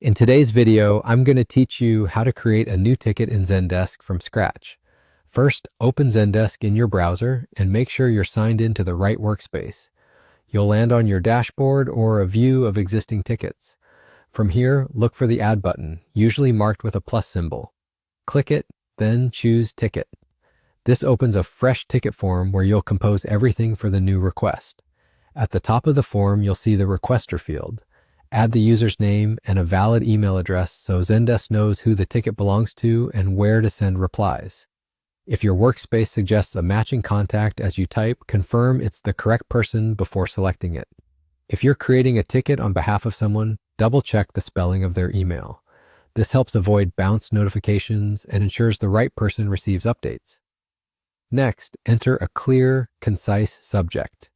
In today's video, I'm going to teach you how to create a new ticket in Zendesk from scratch. First, open Zendesk in your browser and make sure you're signed into the right workspace. You'll land on your dashboard or a view of existing tickets. From here, look for the Add button, usually marked with a plus symbol. Click it, then choose Ticket. This opens a fresh ticket form where you'll compose everything for the new request. At the top of the form, you'll see the requester field. Add the user's name and a valid email address so Zendesk knows who the ticket belongs to and where to send replies. If your workspace suggests a matching contact as you type, confirm it's the correct person before selecting it. If you're creating a ticket on behalf of someone, double-check the spelling of their email. This helps avoid bounce notifications and ensures the right person receives updates. Next, enter a clear, concise subject.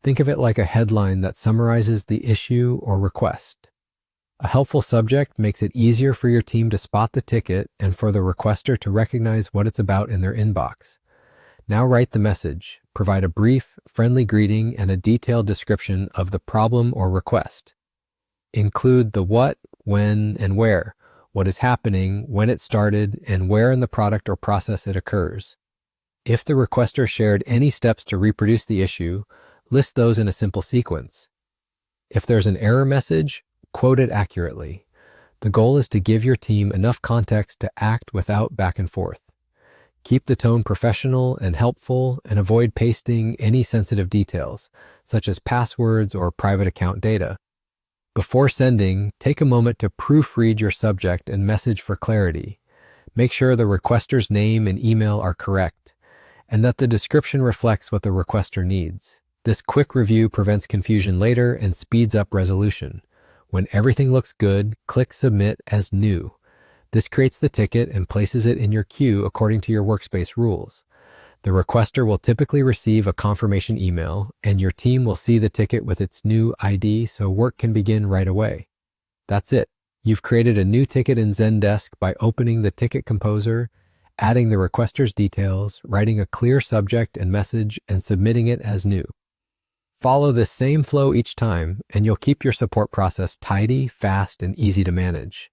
Think of it like a headline that summarizes the issue or request. A helpful subject makes it easier for your team to spot the ticket and for the requester to recognize what it's about in their inbox. Now write the message. Provide a brief, friendly greeting and a detailed description of the problem or request. Include the what, when, and where, what is happening, when it started, and where in the product or process it occurs. If the requester shared any steps to reproduce the issue, list those in a simple sequence. If there's an error message, quote it accurately. The goal is to give your team enough context to act without back and forth. Keep the tone professional and helpful and avoid pasting any sensitive details, such as passwords or private account data. Before sending, take a moment to proofread your subject and message for clarity. Make sure the requester's name and email are correct, and that the description reflects what the requester needs. This quick review prevents confusion later and speeds up resolution. When everything looks good, click Submit as New. This creates the ticket and places it in your queue according to your workspace rules. The requester will typically receive a confirmation email, and your team will see the ticket with its new ID so work can begin right away. That's it. You've created a new ticket in Zendesk by opening the Ticket Composer, adding the requester's details, writing a clear subject and message, and submitting it as new. Follow this same flow each time, and you'll keep your support process tidy, fast, and easy to manage.